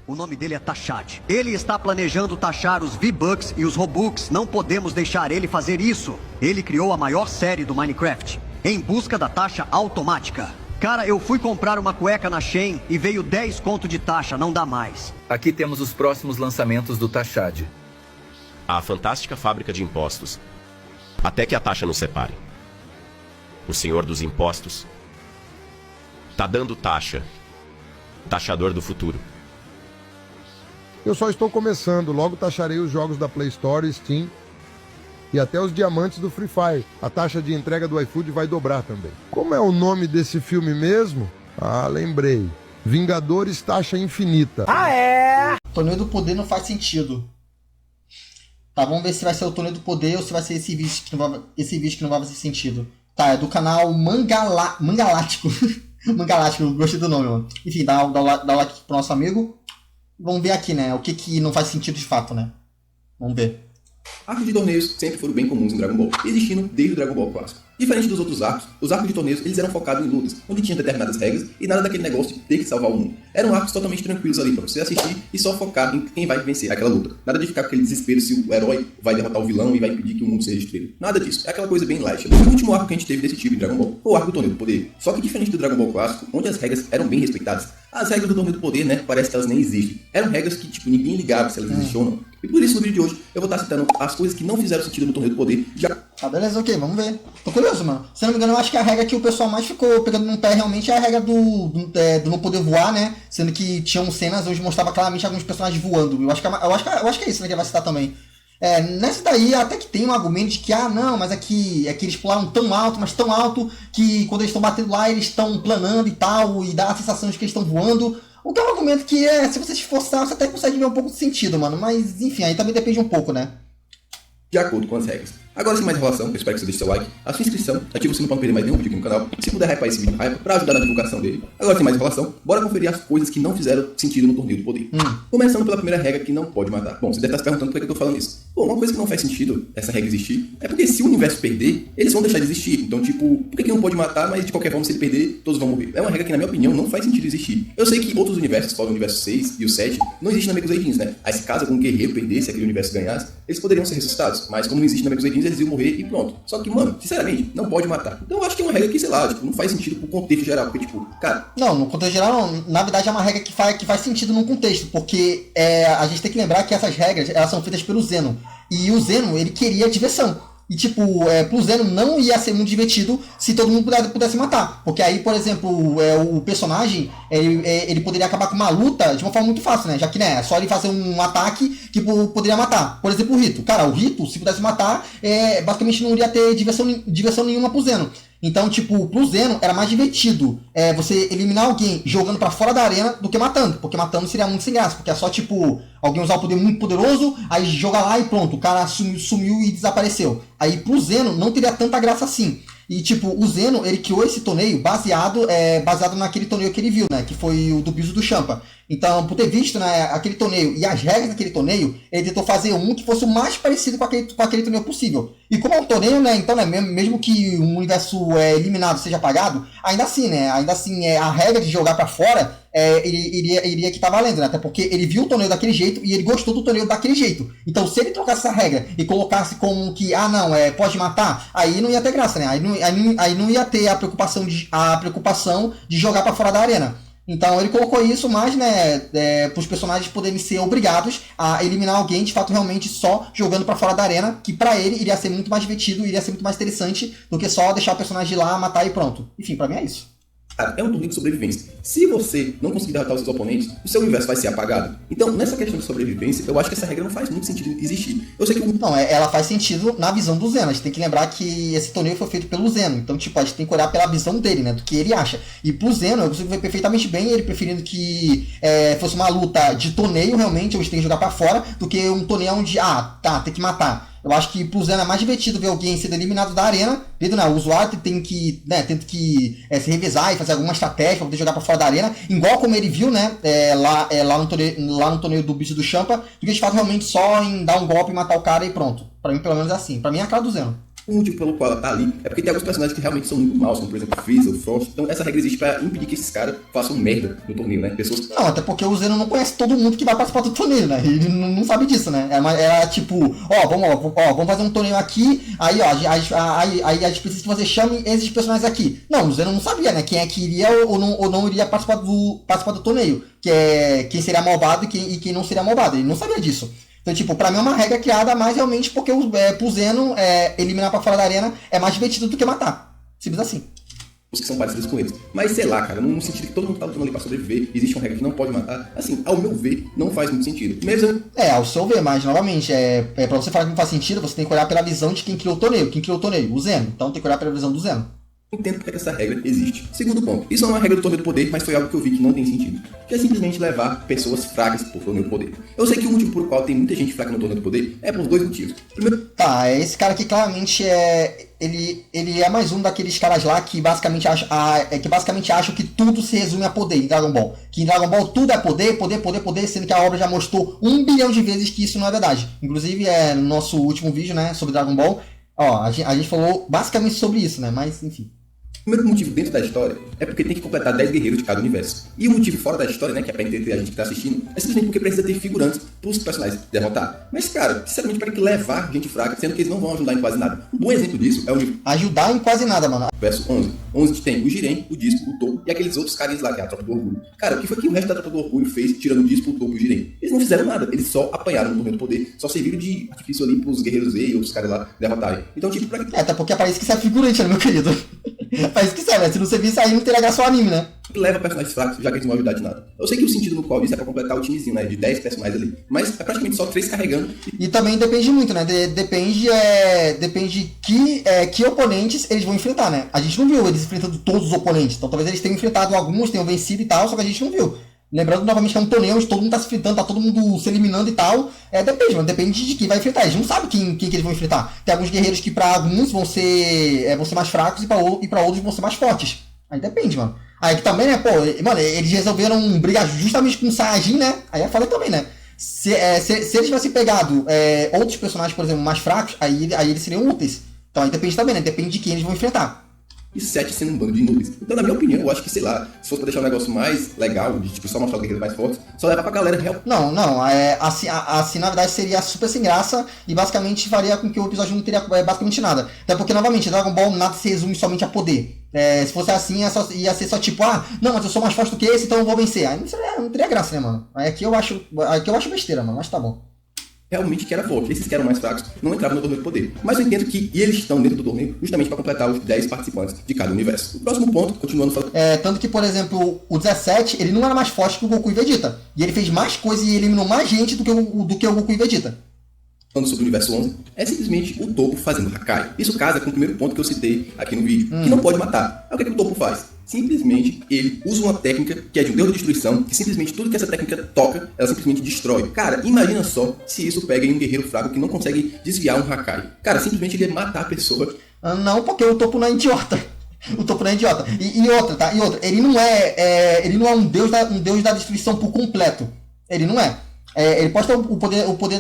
O nome dele é Tashad. Ele está planejando taxar os V-Bucks e os Robux. Não podemos deixar ele fazer isso. Ele criou a maior série do Minecraft, em busca da taxa automática. Cara, eu fui comprar uma cueca na Shein e veio 10 conto de taxa, não dá mais. Aqui temos os próximos lançamentos do Tashad. A fantástica fábrica de impostos. Até que a taxa nos separe. O senhor dos impostos tá dando taxa. Taxador do futuro. Eu só estou começando, logo taxarei os jogos da Play Store, Steam e até os diamantes do Free Fire. A taxa de entrega do iFood vai dobrar também. Como é o nome desse filme mesmo? Ah, lembrei. Vingadores Taxa Infinita. Ah, é? Torneio do Poder não faz sentido. Tá, vamos ver se vai ser o Torneio do Poder ou se vai ser esse vídeo que não vai fazer sentido. Tá, é do canal Mangalático. Mangalático, gostei do nome, mano. Enfim, dá o like pro nosso amigo. Vamos ver aqui, né, o que não faz sentido de fato, né. Vamos ver. Arcos de torneios sempre foram bem comuns em Dragon Ball, existindo desde o Dragon Ball clássico. Diferente dos outros arcos, os arcos de torneios eles eram focados em lutas, onde tinha determinadas regras e nada daquele negócio de ter que salvar o mundo. Eram arcos totalmente tranquilos ali pra você assistir e só focar em quem vai vencer aquela luta. Nada de ficar com aquele desespero se o herói vai derrotar o vilão e vai impedir que o mundo seja destruído. Nada disso, é aquela coisa bem light. O último arco que a gente teve desse tipo em Dragon Ball foi o arco do Torneio do Poder. Só que diferente do Dragon Ball clássico, onde as regras eram bem respeitadas, as regras do Torneio do Poder, né, parece que elas nem existem. Eram regras que, tipo, ninguém ligava se elas existiam ou não. E por isso, no vídeo de hoje, eu vou estar citando as coisas que não fizeram sentido no Torneio do Poder. Tá, beleza, ok, vamos ver. Tô curioso, mano. Se não me engano, eu acho que a regra que o pessoal mais ficou pegando no pé realmente é a regra do não poder voar, né? Sendo que tinham cenas onde mostrava claramente alguns personagens voando. Eu acho que é isso, né, que vai citar também. Nessa daí até que tem um argumento de que, não, mas é que eles pularam tão alto, mas tão alto, que quando eles estão batendo lá, eles estão planando e tal, e dá a sensação de que eles estão voando. O que é um argumento que, se você se esforçar, você até consegue ver um pouco de sentido, mano. Mas, enfim, aí também depende um pouco, né? De acordo com as regras. Agora, sem mais enrolação, eu espero que você deixe seu like, a sua inscrição, ative o sininho para não perder mais nenhum vídeo aqui no canal, e se puder hypar esse vídeo, hype para ajudar na divulgação dele. Agora, sem mais enrolação, bora conferir as coisas que não fizeram sentido no Torneio do Poder. Começando pela primeira regra que não pode matar. Bom, você deve estar se perguntando por que eu tô falando isso. Bom, uma coisa que não faz sentido essa regra existir é porque se o universo perder, eles vão deixar de existir. Então, tipo, por que não pode matar, mas de qualquer forma, se ele perder, todos vão morrer? É uma regra que, na minha opinião, não faz sentido existir. Eu sei que outros universos, fora o universo 6 e o 7, não existem na Namekusei Jeans, né? Aí se caso algum guerreiro perdesse, aquele universo ganhasse, eles poderiam ser ressuscitados. Mas como não existe na Namekusei Jeans, eles iam morrer e pronto. Só que, mano, sinceramente, não pode matar. Então eu acho que é uma regra que, sei lá, tipo, não faz sentido pro contexto geral. Porque, tipo, cara... Não, no contexto geral, não. Na verdade é uma regra que faz sentido num contexto. Porque a gente tem que lembrar que essas regras, elas são feitas pelo Zenon. E o Zenon, ele queria diversão. E, tipo, pro Zenon não ia ser muito divertido se todo mundo pudesse matar. Porque aí, por exemplo, o personagem, ele poderia acabar com uma luta de uma forma muito fácil, né? Já que, né, é só ele fazer um ataque que poderia matar. Por exemplo, o Rito. Cara, o Rito, se pudesse matar, basicamente não iria ter diversão nenhuma pro Zenon. Então, tipo, pro Zenon era mais divertido você eliminar alguém jogando pra fora da arena do que matando. Porque matando seria muito sem graça. Porque é só, tipo, alguém usar o poder muito poderoso, aí joga lá e pronto, o cara sumiu e desapareceu. Aí pro Zenon não teria tanta graça assim. E, tipo, o Zenon, ele criou esse torneio baseado naquele torneio que ele viu, né? Que foi o do Piso do Champa. Então, por ter visto, né, aquele torneio e as regras daquele torneio, ele tentou fazer um que fosse o mais parecido com aquele torneio possível. E como é um torneio, né? Então, né, mesmo que um universo eliminado seja apagado, ainda assim, né? Ainda assim, a regra de jogar pra fora iria que tá valendo, né? Até porque ele viu o torneio daquele jeito e ele gostou do torneio daquele jeito. Então, se ele trocasse essa regra e colocasse como que, não, pode matar, aí não ia ter graça, né? Aí não ia ter a preocupação de jogar pra fora da arena. Então ele colocou isso mais, né, para os personagens poderem ser obrigados a eliminar alguém de fato realmente só jogando pra fora da arena, que pra ele iria ser muito mais divertido, iria ser muito mais interessante do que só deixar o personagem lá, matar e pronto. Enfim, pra mim é isso. Cara, é um torneio de sobrevivência. Se você não conseguir derrotar os seus oponentes, o seu universo vai ser apagado. Então, nessa questão de sobrevivência, eu acho que essa regra não faz muito sentido existir. Eu sei que Não, ela faz sentido na visão do Zeno. A gente tem que lembrar que esse torneio foi feito pelo Zeno. Então, tipo, a gente tem que olhar pela visão dele, né? Do que ele acha. E pro Zeno, eu consigo ver perfeitamente bem ele preferindo que fosse uma luta de torneio, realmente, onde tem que jogar pra fora, do que um torneio onde, tem que matar. Eu acho que pro Zeno é mais divertido ver alguém sendo eliminado da arena, vendo, né, o usuário tem que se revezar e fazer alguma estratégia para poder jogar para fora da arena, igual como ele viu, né, lá no torneio do Bicho do Champa, do que de fato realmente só em dar um golpe e matar o cara e pronto. Para mim, pelo menos é assim. Para mim é a cara do Zeno. O motivo pelo qual ela tá ali é porque tem alguns personagens que realmente são muito maus, como por exemplo Freeza, o Frost. Então essa regra existe pra impedir que esses caras façam merda no torneio, né? Pessoas... Não, até porque o Zeno não conhece todo mundo que vai participar do torneio, né? Ele não sabe disso, né? É tipo, vamos fazer um torneio aqui, aí aí a gente precisa que você chame esses personagens aqui. Não, o Zeno não sabia, né? Quem é que iria ou não iria participar do torneio. Quem seria malvado e quem não seria malvado. Ele não sabia disso. Então, tipo, pra mim é uma regra criada mais realmente porque pro Zeno eliminar pra fora da arena é mais divertido do que matar. Simples assim. Os que são parecidos com eles. Mas sei lá, cara, no sentido que todo mundo tá lutando ali pra sobreviver, existe uma regra que não pode matar. Assim, ao meu ver, não faz muito sentido. Mesmo... ao seu ver, mas novamente, pra você falar que não faz sentido, você tem que olhar pela visão de quem criou o torneio. Quem criou o torneio? O Zeno. Então tem que olhar pela visão do Zeno. Entendo porque essa regra existe. Segundo ponto, isso não é uma regra do torneio do poder, mas foi algo que eu vi que não tem sentido. Que é simplesmente levar pessoas fracas pro torneio do poder. Eu sei que o motivo por qual tem muita gente fraca no torneio do poder é por dois motivos. Primeiro... Tá, esse cara aqui claramente ele é mais um daqueles caras lá que basicamente acham que tudo se resume a poder em Dragon Ball. Que em Dragon Ball tudo é poder, sendo que a obra já mostrou 1 bilhão de vezes que isso não é verdade. Inclusive, no nosso último vídeo, né, sobre Dragon Ball, a gente falou basicamente sobre isso, né, mas enfim. O primeiro motivo dentro da história é porque tem que completar 10 guerreiros de cada universo. E o motivo fora da história, né, que é pra entender a gente que tá assistindo, é simplesmente porque precisa ter figurantes pros personagens derrotar. Mas, cara, sinceramente, para que levar gente fraca, sendo que eles não vão ajudar em quase nada. Um bom exemplo disso é o ajudar em quase nada, mano. Verso 11. 11 tem o Jiren, o Disco, o Topo e aqueles outros carinhas lá, que é a Tropa do Orgulho. Cara, o que foi que o resto da Tropa do Orgulho fez tirando o Disco, o Topo e o Jiren? Eles não fizeram nada, eles só apanharam no torneio do poder, só serviram de artifício ali pros guerreiros Z e outros caras lá derrotarem. Então, tipo, pra que... Até porque parece que isso é figurante, né, meu querido? Parece que serve, né? Se não você visse aí, não teria graça o anime, né? Leva personagens fracos, já que eles não vão ajudar de nada. Eu sei que o sentido no qual isso é pra completar o timezinho, né? De 10 personagens ali. Mas é praticamente só 3 carregando. E também depende muito, né? Depende que oponentes eles vão enfrentar, né? A gente não viu eles enfrentando todos os oponentes. Então talvez eles tenham enfrentado alguns, tenham vencido e tal, só que a gente não viu. Lembrando novamente que é um torneio onde todo mundo tá se enfrentando, tá todo mundo se eliminando e tal. Depende, mano. Depende de quem vai enfrentar. Eles não sabem quem que eles vão enfrentar. Tem alguns guerreiros que pra alguns vão ser mais fracos e pra outros vão ser mais fortes. Aí depende, mano. Aí que também, né, pô, mano, eles resolveram brigar justamente com o Saiyajin, né? Aí é foda também, né? Se eles tivessem pegado outros personagens, por exemplo, mais fracos, aí eles seriam úteis. Então aí depende também, né? Depende de quem eles vão enfrentar. E 7 sendo um bando de inúteis. Então, na minha opinião, eu acho que, sei lá, se fosse pra deixar um negócio mais legal, de tipo, só mostrar os guerreiros mais fortes, só levar pra galera real. Não, assim na verdade seria super sem graça e basicamente faria com que o episódio não teria basicamente nada. Até porque, novamente, Dragon Ball nada se resume somente a poder. Se fosse assim, ia ser só tipo, não, mas eu sou mais forte do que esse, então eu vou vencer. Aí não teria graça, né, mano? Aí aqui eu acho besteira, mano, mas tá bom. Realmente que era forte. Esses que eram mais fracos não entravam no torneio do poder. Mas eu entendo que eles estão dentro do torneio justamente para completar os 10 participantes de cada universo. O próximo ponto, continuando falando... Tanto que, por exemplo, o 17, ele não era mais forte que o Goku e Vegeta. E ele fez mais coisa e eliminou mais gente do que o Goku e Vegeta. Falando sobre o universo 11, é simplesmente o Topo fazendo Hakai. Isso casa com o primeiro ponto que eu citei aqui no vídeo, que não pode matar. Aí o que o Topo faz? Simplesmente ele usa uma técnica que é de um deus de destruição, que simplesmente tudo que essa técnica toca, ela simplesmente destrói. Cara, imagina só se isso pega em um guerreiro fraco que não consegue desviar um Hakai. Cara, simplesmente ele ia matar a pessoa. Não, porque o Topo não é idiota. O Topo não é idiota. E outra, ele não é um deus da destruição por completo. Ele não é. Ele pode ter o poder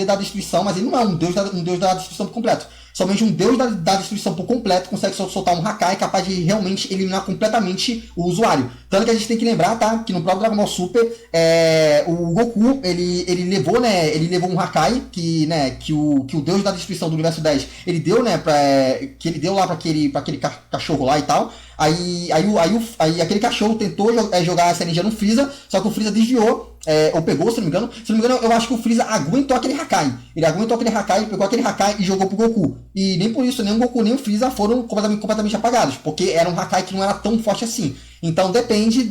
da destruição, mas ele não é um deus da destruição por completo. Somente um deus da destruição por completo consegue soltar um Hakai capaz de realmente eliminar completamente o usuário. Tanto que a gente tem que lembrar, tá? Que no próprio Dragon Ball Super, o Goku, ele levou um Hakai, que o deus da destruição do universo 10, ele deu, né, que ele deu lá pra aquele cachorro lá e tal. Aí aquele cachorro tentou jogar essa energia no Freeza, só que o Freeza desviou, ou pegou, se não me engano. Se não me engano, eu acho que o Freeza aguentou aquele Hakai. Ele aguentou aquele Hakai, pegou aquele Hakai e jogou pro Goku. E nem por isso, nem o Goku nem o Freeza foram completamente apagados, porque era um Hakai que não era tão forte assim. Então depende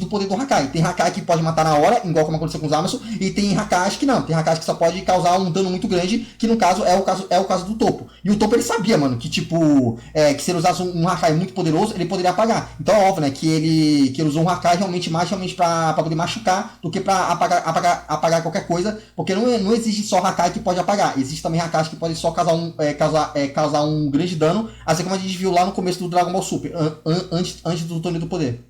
do poder do Hakai. Tem Hakai que pode matar na hora, igual como aconteceu com os Zamasu, e tem Hakais que não. Tem Hakais que só pode causar um dano muito grande, que no caso é o caso do Topo. E o Topo ele sabia, mano, que tipo, que se ele usasse um Hakai muito poderoso, ele poderia apagar. Então é óbvio, né, que ele usou um Hakai realmente pra poder machucar do que pra apagar qualquer coisa, porque não existe só Hakai que pode apagar. Existe também Hakais que podem só causar um grande dano, assim como a gente viu lá no começo do Dragon Ball Super, antes do torneio do poder.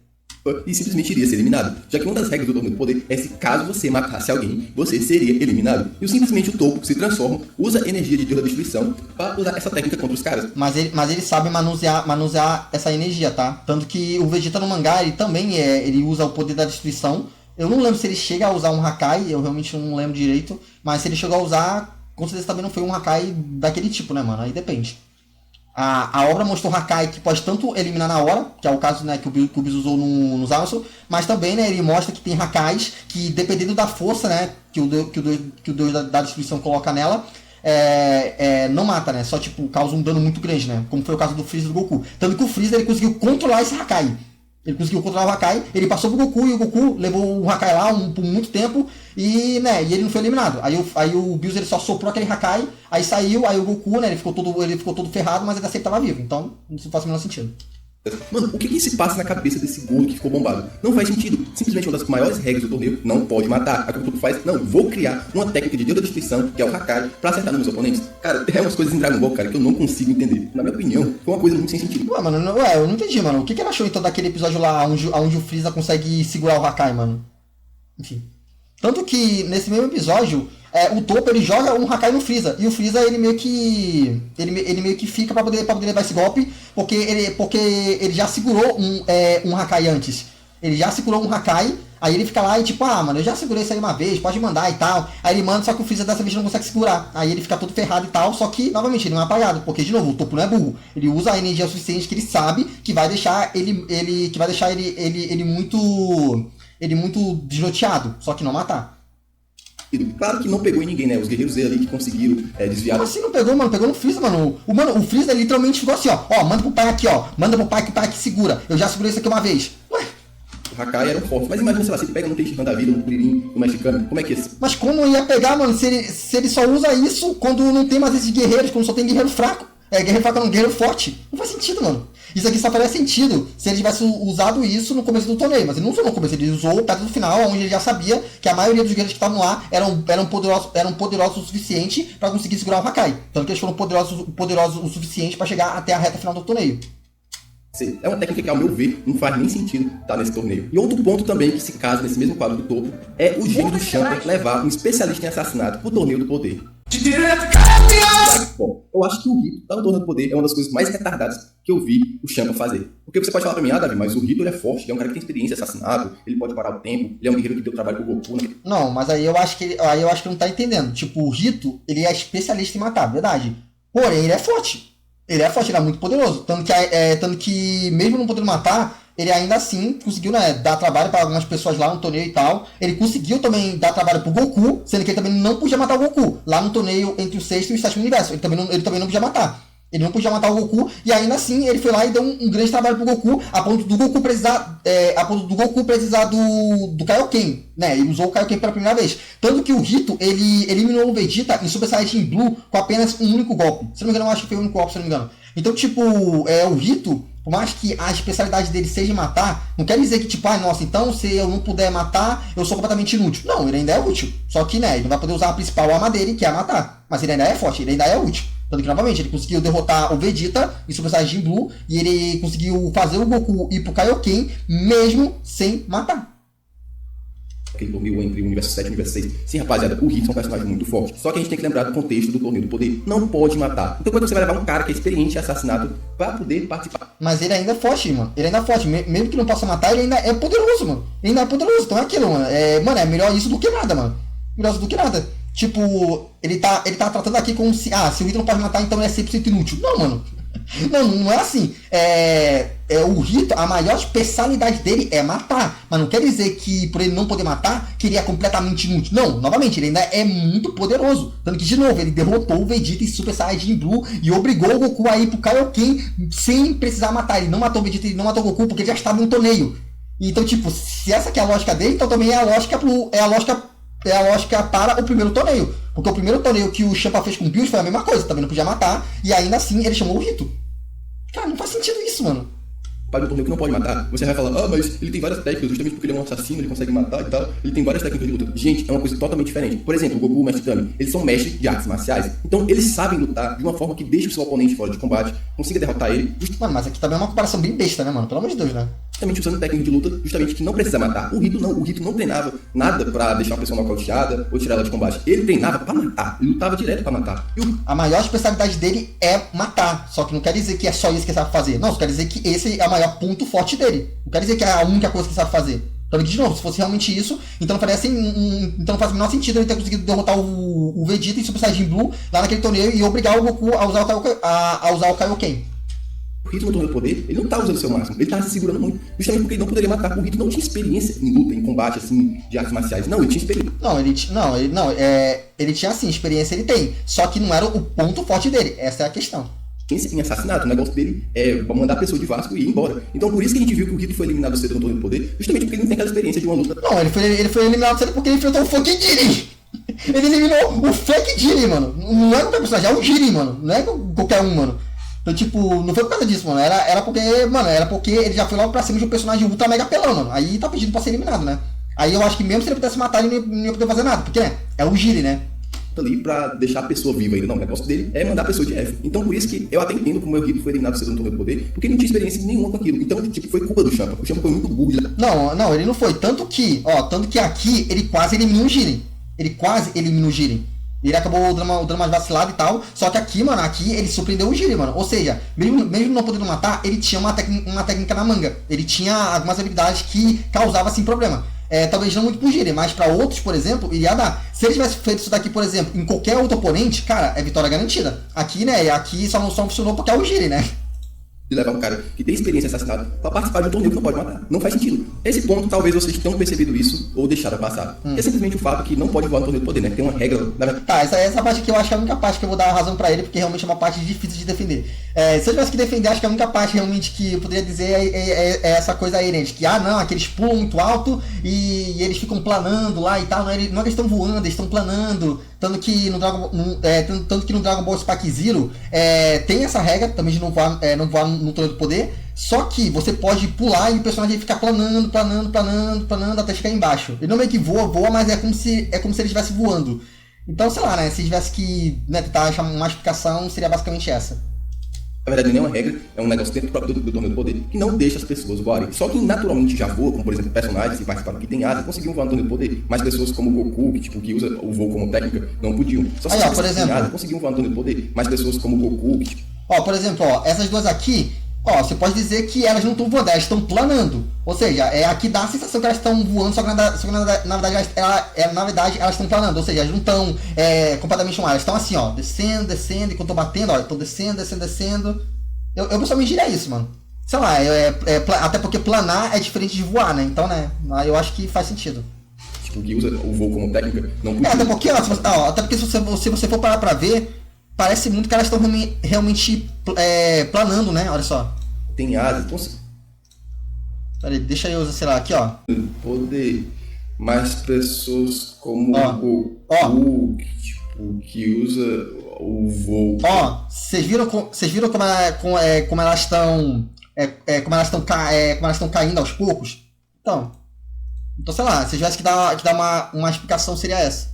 e simplesmente iria ser eliminado, já que uma das regras do torneio do poder é se caso você matasse alguém, você seria eliminado. E simplesmente o topo se transforma, usa energia de Deus da Destruição para usar essa técnica contra os caras. Mas ele sabe manusear essa energia, tá? Tanto que o Vegeta no mangá, ele também ele usa o poder da destruição. Eu não lembro se ele chega a usar um Hakai, eu realmente não lembro direito, mas se ele chegou a usar, com certeza também não foi um Hakai daquele tipo, né, mano? Aí depende. A obra mostrou Hakai que pode tanto eliminar na hora, que é o caso, né, que o Bills usou nos Amazon, mas também, né, ele mostra que tem Hakais que, dependendo da força, né, que o Deus da destruição coloca nela, não mata, né, só tipo causa um dano muito grande, né, como foi o caso do Freeza e do Goku. Tanto que o Freeza ele conseguiu controlar esse Hakai. Ele conseguiu controlar o Hakai, ele passou pro Goku e o Goku levou o Hakai lá por muito tempo e ele não foi eliminado. Aí o Bills ele só soprou aquele Hakai, aí saiu, aí o Goku, né, ele ficou todo ferrado, mas ele sempre tava vivo. Então, isso faz o menor sentido. Mano, o que se passa na cabeça desse gordo que ficou bombado? Não faz sentido. Simplesmente uma das maiores regras do torneio, não pode matar. A que o Goku faz, não, vou criar uma técnica de Deus da Destruição, que é o Hakai, pra acertar nos meus oponentes. Cara, é umas coisas em Dragon Ball, cara, que eu não consigo entender. Na minha opinião, foi uma coisa muito sem sentido. Ué, mano, eu não entendi, mano. O que ele achou então daquele episódio lá, onde o Freeza consegue segurar o Hakai, mano? Enfim. Tanto que, nesse mesmo episódio, o Toppo ele joga um Hakai no Freeza. E o Freeza ele meio que fica pra poder levar esse golpe. Porque ele já segurou um Hakai antes. Ele já segurou um Hakai. Aí ele fica lá e tipo, mano, eu já segurei isso aí uma vez, pode mandar e tal. Aí ele manda, só que o Freeza dessa vez não consegue segurar. Aí ele fica todo ferrado e tal. Só que, novamente, ele não é apagado. Porque, de novo, o Toppo não é burro. Ele usa a energia suficiente que ele sabe que vai deixar ele muito desnorteado. Só que não matar. Claro que não pegou em ninguém, né? Os guerreiros dele ali que conseguiram desviar. Como assim não pegou, mano? Pegou no Freeza, mano. O Freeza literalmente ficou assim, ó. Manda pro pai aqui, ó. Manda pro pai que o pai que segura. Eu já segurei isso aqui uma vez. Ué. O Hakai era um forte. Mas imagina, sei lá, se ele pega no Teixeira da vida, no Kuririn, no mexicano. Como é que é isso? Mas como ia pegar, mano, se ele só usa isso quando não tem mais esses guerreiros, quando só tem guerreiro fraco? Guerreiro fraco não, guerreiro forte. Não faz sentido, mano. Isso aqui só faria sentido se ele tivesse usado isso no começo do torneio. Mas ele não usou no começo, ele usou perto do final, onde ele já sabia que a maioria dos guerreiros que estavam lá eram poderosos o suficiente para conseguir segurar o Hakai. Tanto que eles foram poderosos o suficiente para chegar até a reta final do torneio. É uma técnica que, ao meu ver, não faz nem sentido estar nesse torneio. E outro ponto também que se casa nesse mesmo quadro do topo é o gênio do Champa levar um especialista em assassinato pro torneio do poder. Bom, eu acho que o Rito tá no torneio do poder é uma das coisas mais retardadas que eu vi o Champa fazer. Porque você pode falar pra mim, Davi, mas o Rito ele é forte, ele é um cara que tem experiência em assassinato, ele pode parar o tempo, ele é um guerreiro que deu trabalho pro Goku, né? Não, mas aí eu acho que não tá entendendo. Tipo, o Rito, ele é especialista em matar, verdade. Porém, ele é forte. Ele é muito poderoso. Tanto que mesmo não podendo matar, ele ainda assim conseguiu, né, dar trabalho para algumas pessoas lá no torneio e tal. Ele conseguiu também dar trabalho pro Goku, sendo que ele também não podia matar o Goku. Lá no torneio entre o sexto e o sétimo universo. Ele também não podia matar. Ele não podia matar o Goku, e ainda assim ele foi lá e deu um grande trabalho pro Goku, a ponto do Goku precisar do Kaioken, né? Ele usou o Kaioken pela primeira vez. Tanto que o Rito, ele eliminou o Vegeta em Super Saiyajin Blue com apenas um único golpe. Se não me engano, eu acho que foi o único golpe, se não me engano. Então, tipo, o Rito, por mais que a especialidade dele seja matar, não quer dizer que, tipo, nossa, então se eu não puder matar, eu sou completamente inútil. Não, ele ainda é útil. Só que, né, ele não vai poder usar a principal arma dele, que é matar. Mas ele ainda é forte, ele ainda é útil. Tanto que, novamente, ele conseguiu derrotar o Vegeta em Super Saiyajin Blue e ele conseguiu fazer o Goku ir pro Kaioken mesmo sem matar. Aquele torneio entre o universo 7 e o universo 6. Sim, rapaziada, o Hit é um personagem muito forte. Só que a gente tem que lembrar do contexto do torneio do poder. Não pode matar. Então quando você vai levar um cara que é experiente em assassinato pra poder participar. Mas ele ainda é forte, mano. Ele ainda é forte. Mesmo que não possa matar, ele ainda é poderoso, mano. Ele ainda é poderoso. Então é aquilo, mano. É melhor isso do que nada, mano. Melhor isso do que nada. Tipo, ele tá tratando aqui como se... se o Rito não pode matar, então ele é 100% inútil. Não, mano. Não é assim. O Rito, a maior especialidade dele é matar. Mas não quer dizer que por ele não poder matar, que ele é completamente inútil. Não, novamente, ele ainda é muito poderoso. Tanto que, de novo, ele derrotou o Vegeta em Super Saiyajin Blue e obrigou o Goku a ir pro Kaioken sem precisar matar. Ele não matou o Vegeta, ele não matou o Goku porque ele já estava em um torneio. Então, tipo, se essa aqui é a lógica dele, então também é a lógica para o primeiro torneio. Porque o primeiro torneio que o Champa fez com o Bills foi a mesma coisa, também não podia matar, e ainda assim ele chamou o Rito. Cara, não faz sentido isso, mano. para um torneio que não pode matar, você vai falar, mas ele tem várias técnicas, justamente porque ele é um assassino, ele consegue matar e tal, ele tem várias técnicas de luta. Gente, é uma coisa totalmente diferente. Por exemplo, o Goku e o Mestre Kami, eles são mestres de artes marciais, então eles sabem lutar de uma forma que deixa o seu oponente fora de combate, consiga derrotar ele. Mano, mas aqui também é uma comparação bem besta, né, mano? Pelo amor de Deus, né? Justamente usando técnica de luta, justamente que não precisa matar. O Rito não treinava nada pra deixar uma pessoa nocauteada ou tirar ela de combate. Ele treinava pra matar, ele lutava direto pra matar. A maior especialidade dele é matar, só que não quer dizer que é só isso que ele sabe fazer. Não, só quer dizer que esse é o maior ponto forte dele. Não quer dizer que é a única coisa que ele sabe fazer. Então, de novo, se fosse realmente isso, então não faz o menor sentido ele ter conseguido derrotar o Vegeta em Super Saiyajin Blue lá naquele torneio e obrigar o Goku a usar o Kaioken. O Rito no torneio do poder, ele não tá usando o seu máximo, ele tá se segurando muito, justamente porque ele não poderia matar. O Rito não tinha experiência em luta, em combate, assim, de artes marciais. Não, ele tinha experiência. Ele tinha sim, experiência ele tem, só que não era o ponto forte dele, essa é a questão. Em assassinato, o negócio dele é mandar a pessoa de Vasco e ir embora. Então por isso que a gente viu que o Rito foi eliminado cedo no torneio do poder, justamente porque ele não tem aquela experiência de uma luta. Não, ele foi eliminado cedo porque ele enfrentou o Fake Jiren. Ele eliminou o Fake Jiren, mano. Não é qualquer personagem, é o Jiren, mano. Não é qualquer um, mano. Então, tipo, não foi por causa disso, mano. Era porque ele já foi logo pra cima de um personagem ultra mega pelão, mano. Aí tá pedindo pra ser eliminado, né? Aí eu acho que mesmo se ele pudesse matar, ele não ia poder fazer nada. Porque, né? É o Jiren, né? Ali pra deixar a pessoa viva ainda. Não, o negócio dele é mandar a pessoa de F. Então por isso que eu até entendo como o Rito foi eliminado cedo no torneio do poder, porque ele não tinha experiência nenhuma com aquilo. Então, tipo, foi culpa do Champa. O Champa foi muito burro. Não, ele não foi. Tanto que aqui ele quase elimina o Jiren. Ele acabou dando mais vacilada e tal. Só que aqui, mano, ele surpreendeu o Jiren, mano. Ou seja, mesmo não podendo matar, ele tinha uma técnica na manga. Ele tinha algumas habilidades que causavam, assim, problema. Talvez não muito pro Jiren, mas pra outros, por exemplo, iria dar. Se ele tivesse feito isso daqui, por exemplo, em qualquer outro oponente, cara, é vitória garantida. Aqui, né, só não funcionou porque é o Jiren, né? De levar um cara que tem experiência em assassinato pra participar de um torneio que não pode matar. Não faz sentido. Esse ponto, talvez vocês tenham percebido isso ou deixaram passar. É simplesmente o fato que não pode voar no torneio do poder, né? Tem uma regra. Tá, essa parte aqui eu acho que é a única parte que eu vou dar a razão pra ele, porque realmente é uma parte difícil de defender. Se eu tivesse que defender, acho que a única parte realmente que eu poderia dizer é essa coisa aí, né? De que, não, que eles pulam muito alto e eles ficam planando lá e tal. Não é que eles estão voando, eles estão planando. Tanto que no Dragon Ball Spike Zero tem essa regra também de não voar no torneio do poder. Só que você pode pular e o personagem ficar planando até chegar embaixo. Ele não meio que voa, mas é como se ele estivesse voando. Então, sei lá, né? Se tivesse que tentar achar uma explicação, seria basicamente essa. Na verdade, não é uma regra, é um negócio dentro próprio do torneio do poder que não deixa as pessoas voarem. Só quem naturalmente já voa, como por exemplo personagens que participaram que tem asas, conseguiam voar no torneio do poder. Mas pessoas como o Goku, que usa o voo como técnica, não podiam. Só se por exemplo, asas, conseguiam voar no torneio do poder. Mas pessoas como o Goku, por exemplo, essas duas aqui, você pode dizer que elas não estão voando, elas estão planando. Ou seja, aqui dá a sensação que elas estão voando, só que na verdade elas estão planando. Ou seja, elas não estão completamente no ar, elas estão assim, descendo, enquanto eu tô batendo, estão descendo. Eu pessoalmente diria isso, mano. Sei lá, até porque planar é diferente de voar, né? Então, né, eu acho que faz sentido. Que usa o voo como técnica, não podia. Até porque se você for parar pra ver, parece muito que elas estão realmente planando, né? Olha só. Tem asas, Peraí, deixa eu usar, sei lá, aqui, ó. Poder. Mais pessoas como o Goku, que usa o voo. Vocês viram como elas estão caindo aos poucos? Então, sei lá, se tivesse que dar uma explicação, seria essa.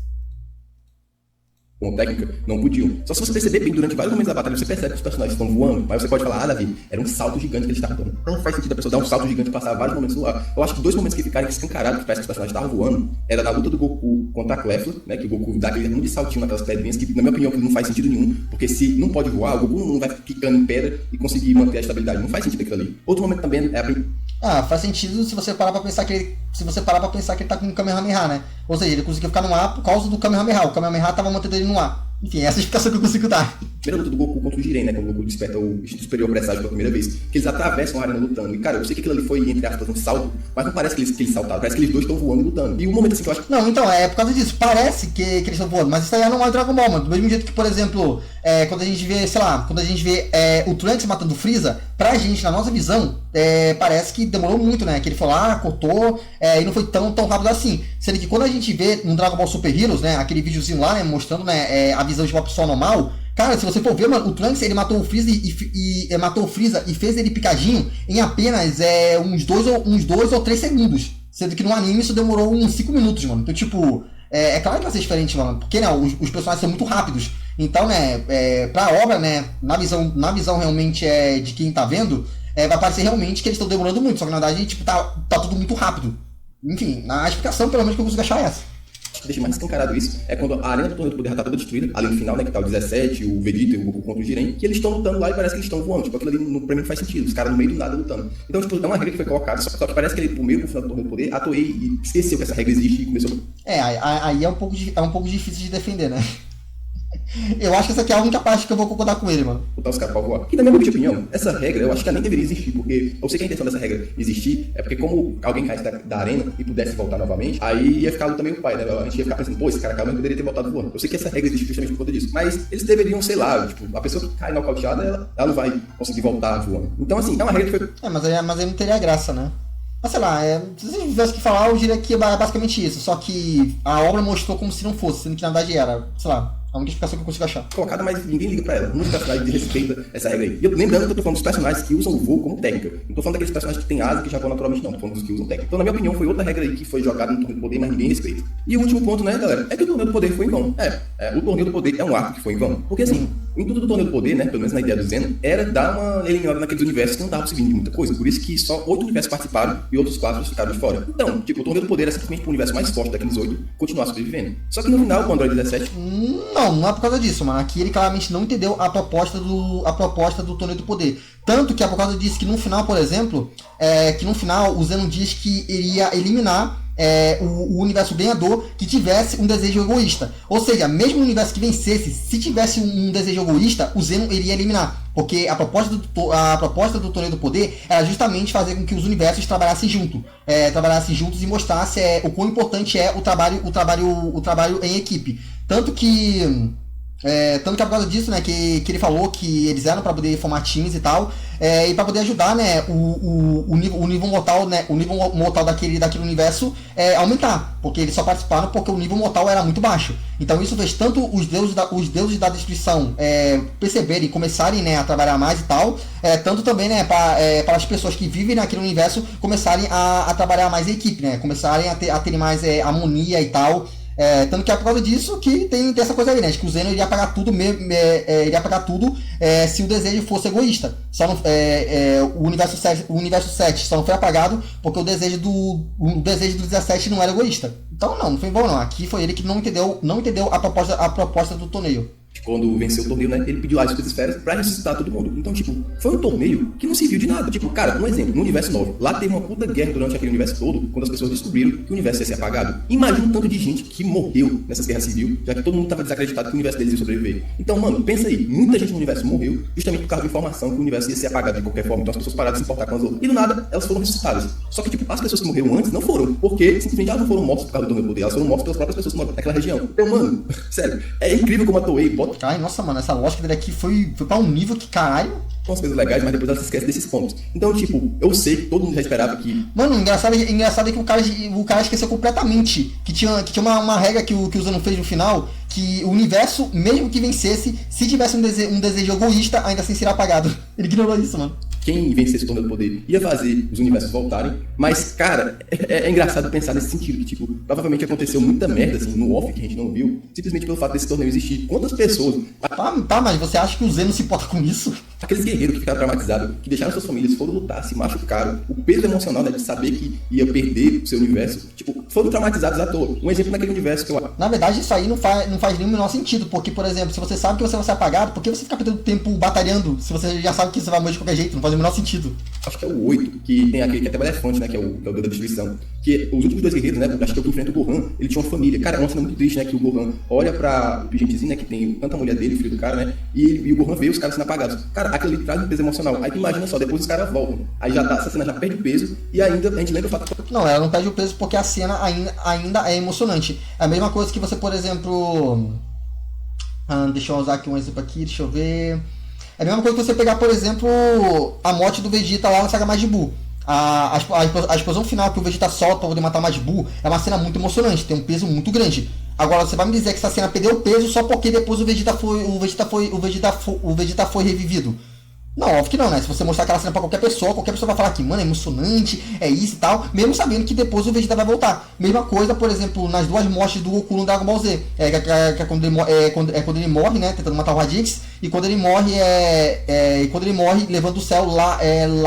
Com técnica, não podiam. Só se você perceber bem, durante vários momentos da batalha, você percebe que os personagens estão voando, mas você pode falar, Davi, era um salto gigante que eles estavam dando. Não faz sentido a pessoa dar um salto gigante e passar vários momentos no ar. Eu acho que 2 momentos que ficaram escancarados que parece que os personagens estavam voando, era na luta do Goku contra a Clefla, né, que o Goku dá aquele mundo de saltinho naquelas pedrinhas, que na minha opinião não faz sentido nenhum, porque se não pode voar, o Goku não vai quicando em pedra e conseguir manter a estabilidade. Não faz sentido aquilo ali. Outro momento também é faz sentido se você parar pra pensar que ele tá com o Kamehameha, né? Ou seja, ele conseguiu ficar no ar por causa do Kamehameha. O Kamehameha tava mantendo ele no ar. Enfim, essa é a explicação que eu consigo dar. Primeira luta do Goku contra o Jiren, né? Quando o Goku desperta o instinto superior presságio pela primeira vez. Que eles atravessam a arena lutando. E, cara, eu sei que aquilo ali foi, entre aspas, um salto, mas não parece que eles saltaram. Parece que eles dois estão voando e lutando. E um momento assim que eu acho que... Não, então, é por causa disso. Parece que eles estão voando, mas isso aí não é o Dragon Ball, mano. Do mesmo jeito que, por exemplo, quando a gente vê, o Trunks matando o Freeza, pra gente, na nossa visão, parece que demorou muito, né? Que ele foi lá, cortou, e não foi tão rápido assim. Sendo que quando a gente vê no Dragon Ball Super Heroes, né? Aquele videozinho lá, né, mostrando, né, a visão de uma pessoa normal, Cara, se você for ver, mano, o Trunks, ele matou o Freeza matou o Freeza e fez ele picadinho em apenas uns 2 ou 3 segundos. Sendo que no anime isso demorou uns 5 minutos, mano. Então, tipo, é claro que vai ser diferente, mano. Porque, né, os personagens são muito rápidos. Então, né, pra obra, né, na visão realmente de quem tá vendo, vai parecer realmente que eles estão demorando muito. Só que na verdade, tipo, tá tudo muito rápido. Enfim, na explicação, pelo menos que eu consigo achar essa. Acho que deixa mais escancarado isso é quando a arena do torneio do poder já tá toda destruída, ali no final, né, que tá o 17, o Vegeta e o Goku contra o Jiren, que eles estão lutando lá e parece que eles estão voando. Tipo, aquilo ali pra mim não faz sentido, os caras no meio do nada lutando. Então, tipo, é uma regra que foi colocada, só que parece que ele, por meio do final do torneio do poder, a Toei esqueceu que essa regra existe e começou... Aí é um pouco difícil de defender, né? Eu acho que essa aqui é a única parte que eu vou concordar com ele, mano. Botar os caras pra voar. Que na minha opinião, essa regra, eu acho que ela nem deveria existir, porque eu sei que a intenção dessa regra existir é porque como alguém caísse da arena e pudesse voltar novamente, aí ia ficar a luta meio pai, né? A gente ia ficar pensando, pô, esse cara caiu, mas poderia ter voltado voando. Eu sei que essa regra existe justamente por conta disso, mas eles deveriam, sei lá, tipo, a pessoa que cai nocauteada, ela não vai conseguir voltar voando. Então, assim, é uma regra que foi... Mas aí não teria graça, né? Mas sei lá, se você tivesse que falar, eu diria que é basicamente isso. Só que a obra mostrou como se não fosse, sendo que na verdade era, sei lá, a única explicação que eu consigo achar. Colocada, mas ninguém liga pra ela. Muitos personagens respeitam essa regra aí. E eu lembrando que eu tô falando dos personagens que usam o voo como técnica. Não tô falando daqueles personagens que têm asa que já voam naturalmente, não. Tô falando dos que usam técnica. Então, na minha opinião, foi outra regra aí que foi jogada no torneio do poder, mas ninguém respeita. E o último ponto, né, galera, é que o torneio do poder foi em vão. O torneio do poder é um arco que foi em vão. Porque assim, o intuito do torneio do poder, né, pelo menos na ideia do Zeno, era dar uma eliminada naqueles universos que não estavam servindo de muita coisa. Por isso que só 8 universos participaram e outros 4 ficaram de fora. Então, tipo, o torneio do poder era simplesmente pro universo mais forte daqueles 8 continuar sobrevivendo. Só que no final, com o Android 17... Não é por causa disso, mano. Aqui ele claramente não entendeu a proposta do torneio do poder. Tanto que é por causa disso que no final, por exemplo, o Zeno diz que iria eliminar o universo ganhador que tivesse um desejo egoísta. Ou seja, mesmo o universo que vencesse, se tivesse um desejo egoísta, o Zeno iria eliminar. Porque a proposta do torneio do poder era justamente fazer com que os universos trabalhassem juntos e mostrasse o quão importante é o trabalho em equipe. Tanto que é por causa disso, né, que ele falou que eles eram para poder formar times e tal, e para poder ajudar, né, o nível mortal, né, o nível mortal daquele universo aumentar, porque eles só participaram porque o nível mortal era muito baixo. Então isso fez tanto os deuses da destruição perceberem e começarem, né, a trabalhar mais e tal, tanto também, né, para as pessoas que vivem naquele universo começarem a trabalhar mais em equipe, né, começarem a ter mais harmonia e tal. Tanto que é por causa disso que tem essa coisa aí, né? De que o Zeno iria apagar tudo, se o desejo fosse egoísta. Só não, o universo 7 só não foi apagado porque o desejo do 17 não era egoísta. Então não foi bom não. Aqui foi ele que não entendeu a proposta do torneio. Quando venceu o torneio, né, ele pediu lá as esferas pra ressuscitar todo mundo. Então, tipo, foi um torneio que não serviu de nada. Tipo, cara, um exemplo, no universo 9, lá teve uma puta guerra durante aquele universo todo, quando as pessoas descobriram que o universo ia ser apagado. Imagina o tanto de gente que morreu nessas guerras civis, já que todo mundo tava desacreditado que o universo deles ia sobreviver. Então, mano, pensa aí, muita gente no universo morreu justamente por causa da informação que o universo ia ser apagado de qualquer forma. Então as pessoas pararam de se importar com as outras. E do nada, elas foram ressuscitadas. Só que, tipo, as pessoas que morreram antes não foram, porque simplesmente elas não foram mortas por causa do torneio do poder, elas foram mortas pelas próprias pessoas que moram naquela região. Então, mano, sério, é incrível como a Toei bota... Ai, nossa, mano, essa lógica dele aqui foi pra um nível que, caralho... São as coisas legais, mas depois ela se esquece desses pontos. Então, tipo, eu sei que todo mundo já esperava que... Mano, o engraçado é que o cara esqueceu completamente que tinha uma regra que o Zeno fez no final, que o universo, mesmo que vencesse, se tivesse um desejo egoísta, ainda assim seria apagado. Ele ignorou isso, mano. Quem vencesse o torneio do poder ia fazer os universos voltarem, mas, cara, é engraçado pensar nesse sentido, que, tipo, provavelmente aconteceu muita merda, assim, no off que a gente não viu, simplesmente pelo fato desse torneio existir. Quantas pessoas... Tá, mas você acha que o Zeno se importa com isso? Aqueles guerreiros que ficaram traumatizados, que deixaram suas famílias, foram lutar, se machucaram, o peso emocional, né, de saber que ia perder o seu universo, tipo, foram traumatizados à toa. Um exemplo naquele universo que eu... Na verdade, isso aí não faz nenhum menor sentido, porque, por exemplo, se você sabe que você vai ser apagado, por que você fica perdendo tempo batalhando se você já sabe que você vai morrer de qualquer jeito? Não faz o menor sentido. Acho que é o 8, que tem aquele que é até Elefante, né, que é o Deus da Destruição. Que os últimos 2 guerreiros, né, acho que é o que enfrenta o Gohan, ele tinha uma família. Cara, é uma cena muito triste, né, que o Gohan olha pra o gentezinho, né, que tem tanta mulher dele, filho do cara, né, e o Gohan vê os caras sendo apagados. Cara, aquilo ali traz um peso emocional. Aí tu imagina só, depois os caras voltam. Aí já essa cena já perde o peso, e ainda a gente lembra o fato... Não, ela não perde o peso porque a cena ainda é emocionante. É a mesma coisa que você, por exemplo... deixa eu usar aqui um exemplo aqui, deixa eu ver... É a mesma coisa que você pegar, por exemplo, a morte do Vegeta lá na saga Majin Buu. A explosão final que o Vegeta solta pra poder matar o Majin Buu é uma cena muito emocionante, tem um peso muito grande. Agora você vai me dizer que essa cena perdeu peso só porque depois o Vegeta foi revivido. Não, óbvio que não, né? Se você mostrar aquela cena pra qualquer pessoa vai falar que, mano, é emocionante, é isso e tal, mesmo sabendo que depois o Vegeta vai voltar. Mesma coisa, por exemplo, nas duas mortes do Goku no Dragon Ball Z. Que é quando ele morre, né? Tentando matar o Raditz, e quando ele morre levando o céu lá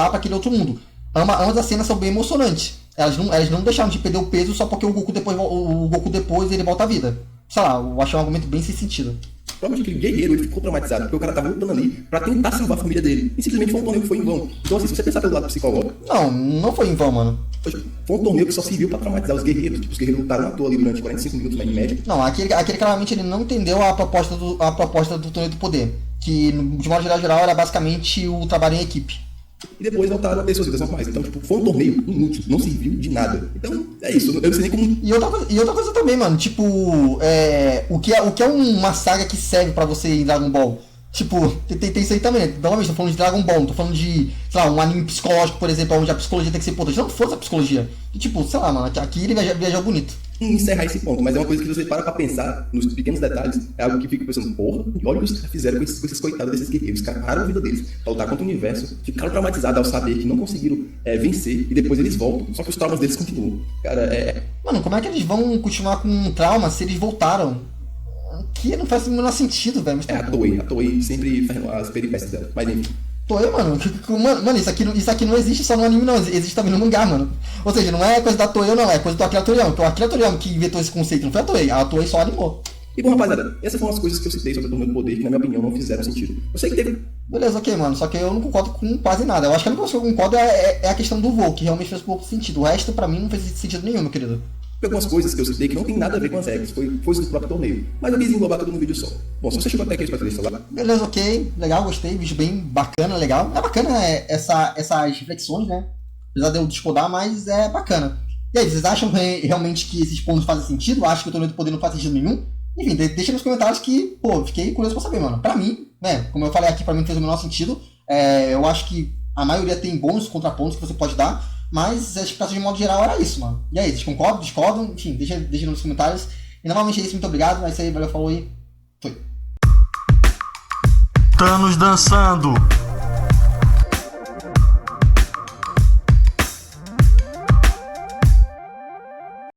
pra aquele outro mundo. Ambas as cenas são bem emocionantes. Elas não deixaram de perder o peso só porque o Goku depois ele volta à vida. Sei lá, eu acho um argumento bem sem sentido. Provavelmente aquele guerreiro ele ficou traumatizado, porque o cara tava lutando ali pra tentar salvar a família dele. E simplesmente foi um torneio que foi em vão. Então, assim, se você pensar pelo lado psicológico. Não foi em vão, mano. Foi um torneio que só serviu pra traumatizar os guerreiros. Tipo, os guerreiros lutaram à toa ali durante 45 minutos, mais em média. Não, aquele claramente ele não entendeu a proposta do torneio do poder. Que, de modo geral, era basicamente o trabalho em equipe. E depois voltaram a ter suas vidas normais. Então, tipo, foi um torneio inútil, não serviu de nada. Então, é isso. Eu não sei nem como. E outra coisa também, mano. Tipo, o que é uma saga que serve pra você em Dragon Ball? Tipo, tem isso aí também. Novamente, tô falando de Dragon Ball, não tô falando de, sei lá, um anime psicológico, por exemplo, onde a psicologia tem que ser importante. Não fosse a psicologia. E, tipo, sei lá, mano, aqui ele viajou bonito. Encerrar esse ponto, mas é uma coisa que você para pra pensar nos pequenos detalhes, é algo que fica pensando, porra, e olha o que os caras fizeram com esses coitados desses guerreiros, os caras pararam a vida deles pra lutar contra o universo, ficaram traumatizados ao saber que não conseguiram vencer, e depois eles voltam, só que os traumas deles continuam. Cara, Mano, como é que eles vão continuar com um trauma se eles voltaram? Que não faz o menor sentido, velho. A Toei sempre faz as peripécias dela, mas enfim. Toei, mano, isso aqui não existe só no anime, não, existe também no mangá, mano. Ou seja, não é coisa da Toei, não, é coisa do Akira Toriyama, que o Akira Toriyama que inventou esse conceito, não foi a Toei só animou. E bom, rapaziada, essas foram as coisas que eu citei sobre o Torneio do Poder, que na minha opinião não fizeram sentido. Eu sei que teve... Beleza, ok, mano, só que eu não concordo com quase nada. Eu acho que a única coisa que eu concordo é a questão do voo, que realmente fez pouco sentido. O resto, pra mim, não fez sentido nenhum, meu querido. Algumas coisas que eu citei que não tem nada a ver com as regras, foi do próprio torneio. Mas eu quis englobar tudo no vídeo só. Bom, se você chegou até aqui, espero que você lá. Beleza, ok, legal, gostei, vídeo bem bacana, legal. É bacana essas reflexões, né? Apesar de eu discordar, mas é bacana. E aí, vocês acham realmente que esses pontos fazem sentido? Acham que o torneio do poder não faz sentido nenhum? Enfim, deixa nos comentários que, pô, fiquei curioso pra saber, mano. Pra mim, né, como eu falei aqui, pra mim não fez o menor sentido. Eu acho que a maioria tem bons contrapontos que você pode dar. Mas a explicação de modo geral era isso, mano. E aí, vocês concordam, discordam? Enfim, deixa nos comentários. E novamente é isso, muito obrigado. É isso aí, valeu, falou e foi. Thanos dançando.